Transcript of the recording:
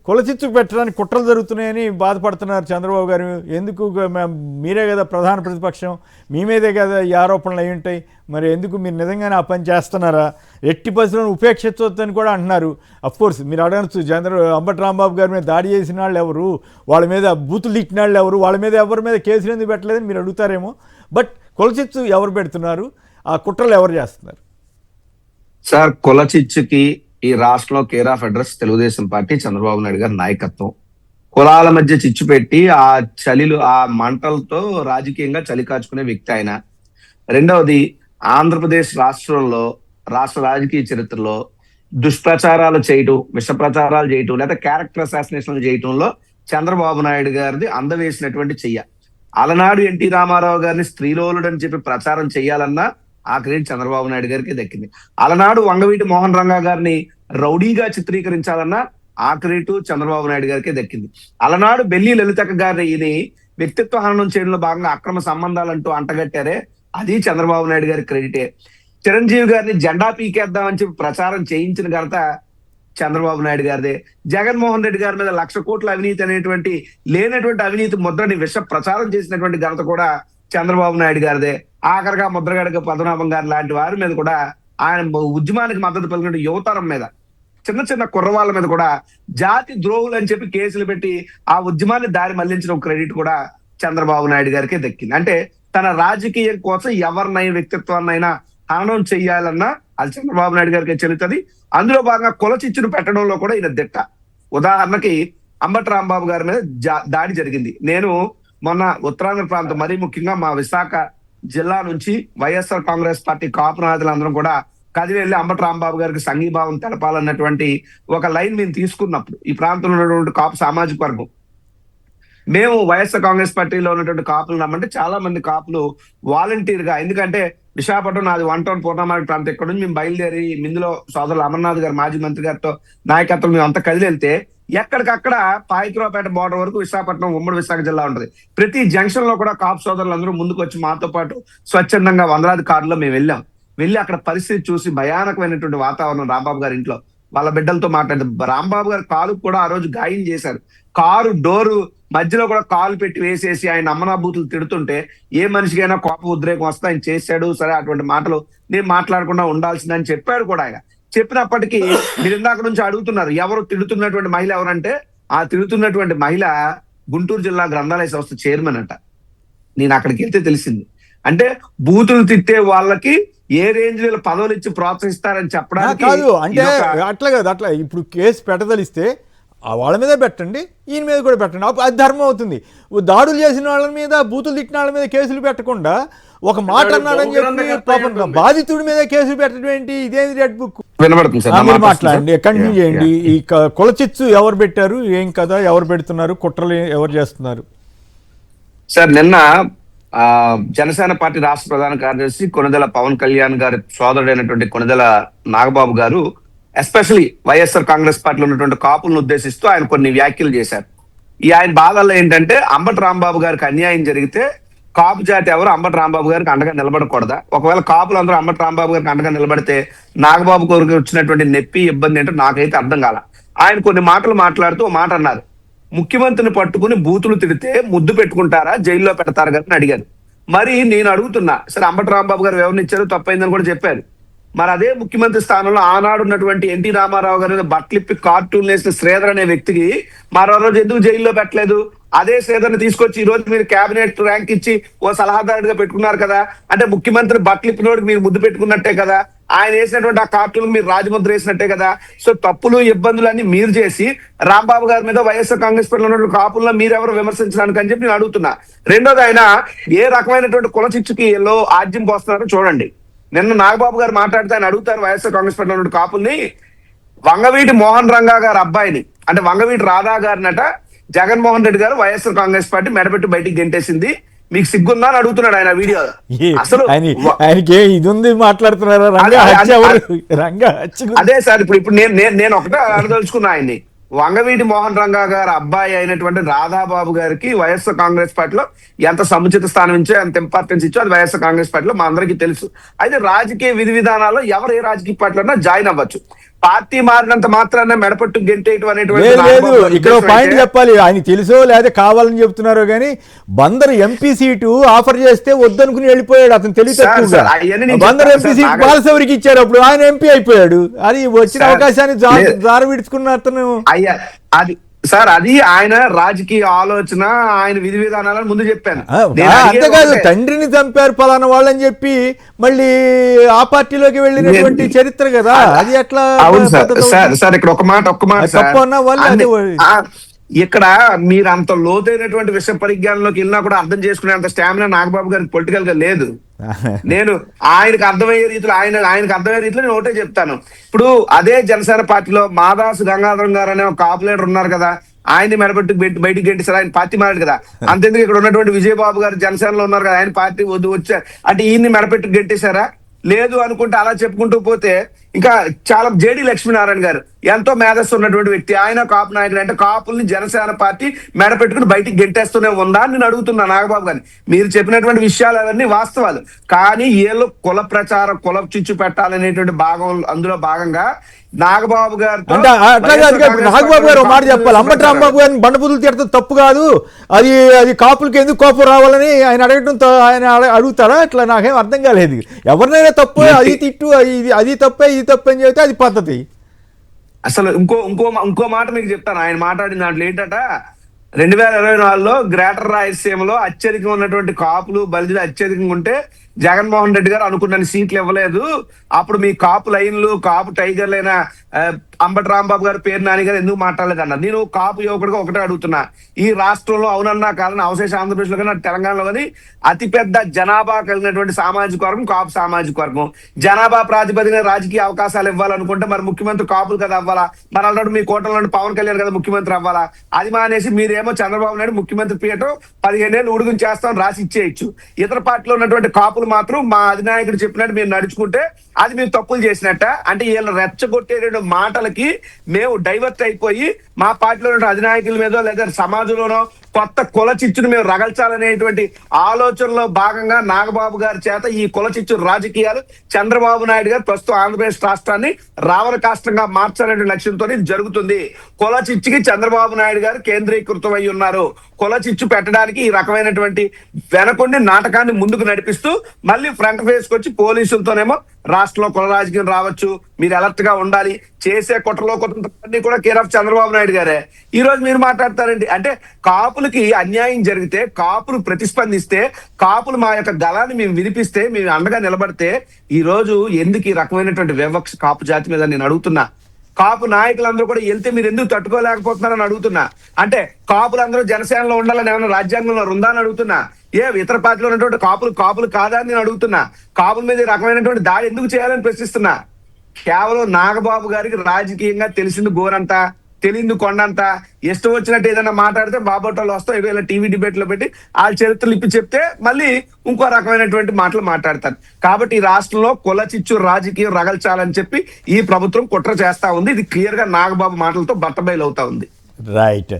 కులచిచ్చు పెట్టడానికి కుట్రలు జరుగుతున్నాయని బాధపడుతున్నారు చంద్రబాబు గారు. ఎందుకు మీరే కదా ప్రధాన ప్రతిపక్షం, మీ మీదే కదా ఈ ఆరోపణలు అయి ఉంటాయి, మరి ఎందుకు మీరు నిజంగానే ఆ పని చేస్తున్నారా? ఎట్టి పరిస్థితులను ఉపేక్షించవద్దని కూడా అంటున్నారు. అఫ్కోర్స్ మీరు అడగచ్చు, అంబటి రాంబాబు గారి మీద దాడి చేసిన వాళ్ళు ఎవరు, వాళ్ళ మీద బూతులు తిట్టిన వాళ్ళు ఎవరు, వాళ్ళ మీద ఎవరి మీద కేసులు ఎందుకు పెట్టలేదని మీరు అడుగుతారేమో. బట్ కులచిచ్చు ఎవరు పెడుతున్నారు, ఆ కుట్రలు ఎవరు చేస్తున్నారు? సార్, కులచిచ్చుకి ఈ రాష్ట్రంలో care of address Telugu Desam party, Chandrababu Naidu గారి నాయకత్వం. కులాల మధ్య చిచ్చు పెట్టి ఆ మంటలతో రాజకీయంగా చలి కాచుకునే వ్యక్తి ఆయన. రెండవది, ఆంధ్రప్రదేశ్ రాష్ట్రంలో రాష్ట్ర రాజకీయ చరిత్రలో దుష్ప్రచారాలు చేయటం, విష ప్రచారాలు చేయటం, లేదా క్యారెక్టర్ అసాసినేషన్లు చేయటంలో చంద్రబాబు నాయుడు గారిది అందవేసినటువంటి చెయ్య. అలనాడు ఎన్టీ రామారావు గారిని స్త్రీలోలుడు అని చెప్పి ప్రచారం చేయాలన్నా ఆ క్రెడిట్ చంద్రబాబు నాయుడు గారికి దక్కింది. అలనాడు వంగవీటి మోహన్ రంగా గారిని రౌడీగా చిత్రీకరించాలన్నా ఆ క్రెడిట్ చంద్రబాబు నాయుడు గారికి దక్కింది. అలనాడు బెల్లి లలితక్క గారిని ఇది వ్యక్తిత్వ హననం చేయడంలో భాగంగా అక్రమ సంబంధాలంటూ అంటగట్టారే, అది చంద్రబాబు నాయుడు గారి క్రెడిటే. చిరంజీవి గారిని జెండా పీకేద్దామని చెప్పి ప్రచారం చేయించిన ఘనత చంద్రబాబు నాయుడు గారిదే. జగన్మోహన్ రెడ్డి గారి మీద 1,00,000 కోట్ల అవినీతి అనేటువంటి లేనటువంటి అవినీతి ముద్రని విష ప్రచారం చేసినటువంటి ఘనత కూడా చంద్రబాబు నాయుడు గారిదే. ఆఖరిగా ముద్రగడక పద్మనాభం గారి లాంటి వారి మీద కూడా, ఆయన ఉద్యమానికి మద్దతు పలికిన యువతరం మీద, చిన్న చిన్న కుర్రవాళ్ళ మీద కూడా జాతి ద్రోహులు అని చెప్పి కేసులు పెట్టి ఆ ఉద్యమాన్ని దారి మళ్లించిన క్రెడిట్ కూడా చంద్రబాబు నాయుడు గారికి దక్కింది. అంటే తన రాజకీయం కోసం ఎవరినైనా వ్యక్తిత్వాన్నైనా హననం చెయ్యాలన్నా అది చంద్రబాబు నాయుడు గారికి చెల్లుతుంది. అందులో భాగంగా కులచిచ్చును పెట్టడంలో కూడా ఈయన దిట్ట. ఉదాహరణకి అంబటి రాంబాబు గారి మీద దాడి జరిగింది. నేను మొన్న ఉత్తరాంధ్ర ప్రాంతం, మరీ ముఖ్యంగా మా విశాఖ జిల్లా నుంచి వైఎస్ఆర్ కాంగ్రెస్ పార్టీ కాపు నాయకులందరం కూడా కదిలి వెళ్ళి అంబటి రాంబాబు గారికి సంఘీభావం తెలపాలన్నటువంటి ఒక లైన్ మేము తీసుకున్నప్పుడు, ఈ ప్రాంతంలో ఉన్నటువంటి కాపు సామాజిక వర్గం, మేము వైఎస్ఆర్ కాంగ్రెస్ పార్టీలో ఉన్నటువంటి కాపులు నమ్మంటే చాలా మంది కాపులు వాలంటీర్ గా, ఎందుకంటే విశాఖపట్నం నాది 1 టౌన్ పూర్ణమార్గ ప్రాంతం, ఇక్కడ నుంచి మేము బయలుదేరి ఇందులో సోదరులు అమర్నాథ్ గారు మాజీ మంత్రి గారితో నాయకత్వం మేము అంతా కదిలి వెళ్తే ఎక్కడికక్కడ పాయకరావుపేట బోర్డర్ వరకు విశాఖపట్నం ఉమ్మడి విశాఖ జిల్లా ఉంటుంది. ప్రతి జంక్షన్ లో కూడా కాపు సోదరులందరూ ముందుకు వచ్చి మాతో పాటు స్వచ్ఛందంగా 100 కారులో మేము వెళ్ళి అక్కడ పరిస్థితి చూసి భయానకమైనటువంటి వాతావరణం. రాంబాబు గారి ఇంట్లో వాళ్ళ బిడ్డలతో మాట్లాడితే రాంబాబు గారి కాలు కూడా ఆ రోజు గాయం చేశారు. కారు డోరు మధ్యలో కూడా కాలు పెట్టి వేసేసి ఆయన అమ్మనాభూతులు తిడుతుంటే ఏ మనిషికైనా కోప ఉద్రేకం వస్తే ఆయన చేశాడు. సరే, అటువంటి మాటలు నేను మాట్లాడకుండా ఉండాల్సిందని చెప్పాడు కూడా ఆయన. చెప్పినప్పటికీ మీరు ఇందాక నుంచి అడుగుతున్నారు ఎవరు తిడుతున్నటువంటి మహిళ ఎవరంటే, ఆ తిడుతున్నటువంటి మహిళ గుంటూరు జిల్లా గ్రంథాలయ సంస్థ చైర్మన్ అంట. నేను అక్కడికి వెళ్తే తెలిసింది. అంటే బూతులు తిట్టే వాళ్ళకి ఏ రేంజ్ లో పదవులు ఇచ్చి ప్రోత్సహిస్తారని చెప్పడానికి కాదు. అంటే అట్లా కాదు, అట్లా ఇప్పుడు కేసు పెట్టదలిస్తే వాళ్ళ మీద పెట్టండి, ఈయన మీద కూడా పెట్టండి, అది ధర్మం అవుతుంది. దాడులు చేసిన వాళ్ళ మీద, బూతులు తిట్టిన వాళ్ళ మీద కేసులు పెట్టకుండా ఒక మాట అన్నాడని చెప్పి పాపం బాధితుడి మీద కేసులు పెట్టడం ఏంటి? ఇదేంటి రెడ్ బుక్? వినబడుతుంది, మాట్లాడండి, కంటిన్యూ చేయండి. ఈ కులచిచ్చు ఎవరు పెట్టారు, ఏం కదా, ఎవరు పెడుతున్నారు, కుట్రలు ఎవరు చేస్తున్నారు? సార్, నిన్న జనసేన పార్టీ రాష్ట్ర ప్రధాన కార్యదర్శి కొణిదెల పవన్ కళ్యాణ్ గారి సోదరుడైనటువంటి కొణిదెల నాగబాబు గారు ఎస్పెషలీ వైఎస్ఆర్ కాంగ్రెస్ పార్టీలో ఉన్నటువంటి కాపులను ఉద్దేశిస్తూ ఆయన కొన్ని వ్యాఖ్యలు చేశారు. ఆయన బాధల్లో ఏంటంటే, అంబటి రాంబాబు గారికి అన్యాయం జరిగితే కాపు జాతి ఎవరు అంబటి రాంబాబు గారికి అండగా నిలబడకూడదా? ఒకవేళ కాపులు అందరూ అంబటి రాంబాబు గారికి అండగా నిలబడితే నాగబాబు గారికి వచ్చినటువంటి నొప్పి ఇబ్బంది ఏంటో నాకైతే అర్థం కాల. ఆయన కొన్ని మాటలు మాట్లాడుతూ ఓ మాట అన్నారు, ముఖ్యమంత్రిని పట్టుకుని బూతులు తిడితే ముద్దు పెట్టుకుంటారా, జైల్లో పెడతారు కదా అని అడిగారు. మరి నేను అడుగుతున్నా, సరే అంబటి రాంబాబు గారు ఎవరిని ఇచ్చారు, తప్పైందని కూడా చెప్పారు. మరి అదే ముఖ్యమంత్రి స్థానంలో ఆనాడు ఉన్నటువంటి ఎన్టీ రామారావు గారి బట్లిప్పి కార్టూన్ వేసిన శ్రీధర్ అనే వ్యక్తికి మరో రోజు ఎందుకు జైల్లో పెట్టలేదు? అదే శ్రీధర్ని తీసుకొచ్చి ఈ రోజు మీరు కేబినెట్ ర్యాంక్ ఇచ్చి ఓ సలహాదారుడిగా పెట్టుకున్నారు కదా. అంటే ముఖ్యమంత్రి బట్లిప్పినోడికి మీరు ముద్దు పెట్టుకున్నట్టే కదా, ఆయన వేసినటువంటి ఆ కార్టూన్ మీరు రాజముద్ర వేసినట్టే కదా. సో తప్పులు ఇబ్బందులు అన్ని మీరు చేసి రాంబాబు గారి మీద వైఎస్ఆర్ కాంగ్రెస్ పార్టీలో ఉన్నటువంటి కాపుల్లో మీరెవరు విమర్శించడానికి అని చెప్పి నేను అడుగుతున్నా. రెండోది, ఆయన ఏ రకమైనటువంటి కులచిచ్చుకి ఆజ్యం పోస్తున్నారో చూడండి. నిన్న నాగబాబు గారు మాట్లాడితే ఆయన అడుగుతారు వైఎస్ఆర్ కాంగ్రెస్ పార్టీలో ఉన్న కాపుల్ని, వంగవీటి మోహన్ రంగా గారి అబ్బాయిని అంటే వంగవీటి రాధా గారినట జగన్మోహన్ రెడ్డి గారు వైఎస్ఆర్ కాంగ్రెస్ పార్టీ మెడపెట్టి బయటికి గెంటేసింది, మీకు సిగ్గుందా అని అడుగుతున్నాడు ఆయన వీడియో. అసలు ఆయనకి ఇది ఉంది మాట్లాడుతున్నారా? అదే సార్, ఇప్పుడు నేను ఒకటే అడదలుచుకున్నా ఆయన్ని. వంగవీటి మోహన్ రంగా గారి అబ్బాయి అయినటువంటి రాధాబాబు గారికి వైఎస్ఆర్ కాంగ్రెస్ పార్టీలో ఎంత సముచిత స్థానం ఇచ్చో, ఎంత ఇంపార్టెన్స్ ఇచ్చో అది వైఎస్ఆర్ కాంగ్రెస్ పార్టీలో మా అందరికీ తెలుసు. అయితే రాజకీయ విధి విధానాల్లో ఎవరు ఏ రాజకీయ పార్టీలో జాయిన్ అవ్వచ్చు. పార్టీ మారినంత మాత్రాన మెడపట్టు గెంటేయటం అనేటువంటి లేదు లేదు, నాగబాబు గారి ఇక్కడ ఉద్దేశం పాయింట్ అయితే- చెప్పాలి. ఆయన తెలుసో లేదా కావాలని చెప్తున్నారో కానీ బందర్ ఎంపీ సీటు ఆఫర్ చేస్తే వద్దనుకుని వెళ్ళిపోయాడు అతను తెలివి సార్, తక్కువగా. సార్, అవన్నీ నేను బందర్ చెప్తాను ఎంపీ సార్, సీట్ నాగ- బాలశౌరికి ఇచ్చారు, అప్పుడు ఆయన ఎంపీ అయిపోయాడు. అది వచ్చిన సార్, అవకాశాన్ని లేదు. జార విడుచుకున్న అతను. అయ్యా అది సార్, అది ఆయన రాజకీయ ఆలోచన, ఆయన విధి విధానాలను ముందు చెప్పాను. నేను అడిగేది అంతేకాదు, ఒకటే. తండ్రిని చంపారు పలానా వాళ్ళని చెప్పి మళ్ళీ ఆ పార్టీలోకి వెళ్ళినటువంటి నేను- చరిత్ర కదా అది. ఎట్లా అవును సార్, పద్ధతి సార్ అవుతుంది? సార్ ఇక్కడ ఒక మాట అది సార్. తప్పు అన్నా వాళ్ళు అన్ని- అదే ఆ, ఇక్కడ మీరు అంత లోతైనటువంటి విషయ పరిజ్ఞానంలోకి వెళ్ళినా కూడా అర్థం చేసుకునే అంత స్టామినా నాగబాబు గారికి పొలిటికల్ గా లేదు. నేను ఆయనకు అర్థమయ్యే రీతిలో ఆయనకు అర్థమయ్యే రీతిలో నేను ఒకటే చెప్తాను. ఇప్పుడు అదే జనసేన పార్టీలో మాదాసు గంగాధరం గారు అనే ఒక కాపు లీడర్ ఉన్నారు కదా, ఆయన్ని మెడబెట్టు బయటికి గెంటేశారు, ఆయన పార్టీ మారాడు కదా. అంతేందుకు ఇక్కడ ఉన్నటువంటి విజయబాబు గారు జనసేనలో ఉన్నారు కదా, ఆయన పార్టీ వచ్చారు అంటే ఈయన్ని మెడపెట్టు గెంటేశారా? లేదు అనుకుంటే అలా చెప్పుకుంటూ పోతే ఇంకా చాలా జేడి లక్ష్మీనారాయణ గారు ఎంతో మేధస్సు ఉన్నటువంటి వ్యక్తి, ఆయన కాపు నాయకుడు. అంటే కాపుల్ని జనసేన పార్టీ మెడ పెట్టుకుని బయటికి గెంటేస్తూనే ఉందా అని నేను అడుగుతున్నా నాగబాబు గారిని. మీరు చెప్పినటువంటి విషయాలు అవన్నీ వాస్తవాలు, కానీ ఏళ్ళు కుల ప్రచారం, కుల చిచ్చు పెట్టాలనేటువంటి భాగం, అందులో భాగంగా నాగబాబు గారితో అంటే అట్లా కాదు కదా. ఇప్పుడు నాగబాబు గారు ఒక మాట చెప్పాలి, అంబటి రాంబాబు గారిని బండబుద్ధులు తిడతాం తప్పు కాదు, అది అది కాపులకి ఎందుకు కోపం రావాలని ఆయన అడగటం ఆయన అడుగుతారా? అట్లా నాకేం అర్థం కాలేదు. ఎవరినైనా తప్పు, అది తిట్టు, అది తప్పే ఇది తప్పే అని చెబితే అది పద్ధతి. అసలు ఇంకో మాట మీకు చెప్తాను. ఆయన మాట్లాడిన దాంట్లో ఏంటట, 2024లో గ్రేటర్ రాయలసీమలో అత్యధికంగా ఉన్నటువంటి కాపులు బలిజలు అత్యధికంగా ఉంటే జగన్మోహన్ రెడ్డి గారు అనుకున్న సీట్లు ఇవ్వలేదు. అప్పుడు మీ కాపు లైన్లు, కాపు టైగర్లైన అంబటి రాంబాబు గారు, పేరు నాని గారు ఎందుకు మాట్లాడలేదు అన్నారు. నేను కాపు యువకుడిగా ఒకటే అడుగుతున్నా, ఈ రాష్ట్రంలో అవునన్నా కాదని అవశేష ఆంధ్రప్రదేశ్ లో కానీ తెలంగాణలో కానీ అతిపెద్ద జనాభా కలిగినటువంటి సామాజిక వర్గం కాపు సామాజిక వర్గం. జనాభా ప్రాతిపదికన రాజకీయ అవకాశాలు ఇవ్వాలనుకుంటే మరి ముఖ్యమంత్రి కాపులు కదా అవ్వాలా? మరి అలాంటి మీ కోటలో పవన్ కళ్యాణ్ కదా ముఖ్యమంత్రి అవ్వాలా? అది మానేసి మీరేమో చంద్రబాబు నాయుడు ముఖ్యమంత్రి పీఠం 15 ఏళ్ళు ఉడుగుని చేస్తాం రాసి ఇచ్చేయచ్చు. ఇతర పార్టీలో ఉన్నటువంటి కాపులు మాత్రం మా అధినాయకుడు చెప్పినట్టు మీరు నడుచుకుంటే అది మేము తప్పులు చేసినట్ట. అంటే వీళ్ళు రెచ్చగొట్టే మాటలకి మేము డైవర్ట్ అయిపోయి మా పార్టీలో ఉన్న అధినాయకుల మీద లేదా సమాజంలోనో కొత్త కుల చిచ్చును మేము రగల్చాలనేటువంటి ఆలోచనలో భాగంగా నాగబాబు గారి చేత ఈ కుల చిచ్చు రాజకీయాలు చంద్రబాబు నాయుడు గారు ప్రస్తుతం ఆంధ్రప్రదేశ్ రాష్ట్రాన్ని రావణ కాష్టంగా మార్చాలనే లక్ష్యంతో ఇది జరుగుతుంది. కుల చిచ్చుకి చంద్రబాబు నాయుడు గారు కేంద్రీకృతం అయి ఉన్నారు. కుల చిచ్చు పెట్టడానికి ఈ రకమైనటువంటి వెనకొండి నాటకాన్ని ముందుకు నడిపిస్తూ మళ్ళీ ఫ్రంట్ ఫేస్ వచ్చి పోలీసులతోనేమో రాష్ట్రంలో కుల రాజకీయం రావచ్చు, మీరు అలర్ట్ గా ఉండాలి, చేసే కుట్రలో కొత్త కూడా కేర్ ఆఫ్ చంద్రబాబు నాయుడు గారే. ఈ రోజు మీరు మాట్లాడతారండి అంటే కాపులకి అన్యాయం జరిగితే, కాపులు ప్రతిస్పందిస్తే, కాపులు మా యొక్క గళాన్ని మేము వినిపిస్తే, మేము అండగా నిలబడితే ఈ రోజు ఎందుకు ఈ రకమైనటువంటి వివక్ష కాపు జాతి మీద నేను అడుగుతున్నా. కాపు నాయకులందరూ కూడా వెళ్తే మీరు ఎందుకు తట్టుకోలేకపోతున్నారని అడుగుతున్నా. అంటే కాపులందరూ జనసేనలో ఉండాలని ఏమైనా రాజ్యాంగంలో ఉందా అని అడుగుతున్నా. ఇతర పార్టీలో ఉన్నటువంటి కాపులు కాదా అని నేను అడుగుతున్నా. కాపుల మీద ఈ రకమైనటువంటి దాడి ఎందుకు చేయాలని ప్రశ్నిస్తున్నా. కేవలం నాగబాబు గారికి రాజకీయంగా తెలిసింది గోరంతా, తెలియదు కొండంత, ఇష్టం వచ్చినట్టు ఏదైనా మాట్లాడితే బాబోటోళ్ళు వస్తాం ఇలా టీవీ డిబేట్ లో పెట్టి వాళ్ళ చరిత్రలు ఇప్పి చెప్తే మళ్ళీ ఇంకో రకమైనటువంటి మాటలు మాట్లాడతారు. కాబట్టి ఈ రాష్ట్రంలో కుల చిచ్చు రాజకీయం రగల్చాలని చెప్పి ఈ ప్రభుత్వం కుట్ర చేస్తా ఉంది. ఇది క్లియర్ గా నాగబాబు మాటలతో బట్టబయలు అవుతా ఉంది. రైట్.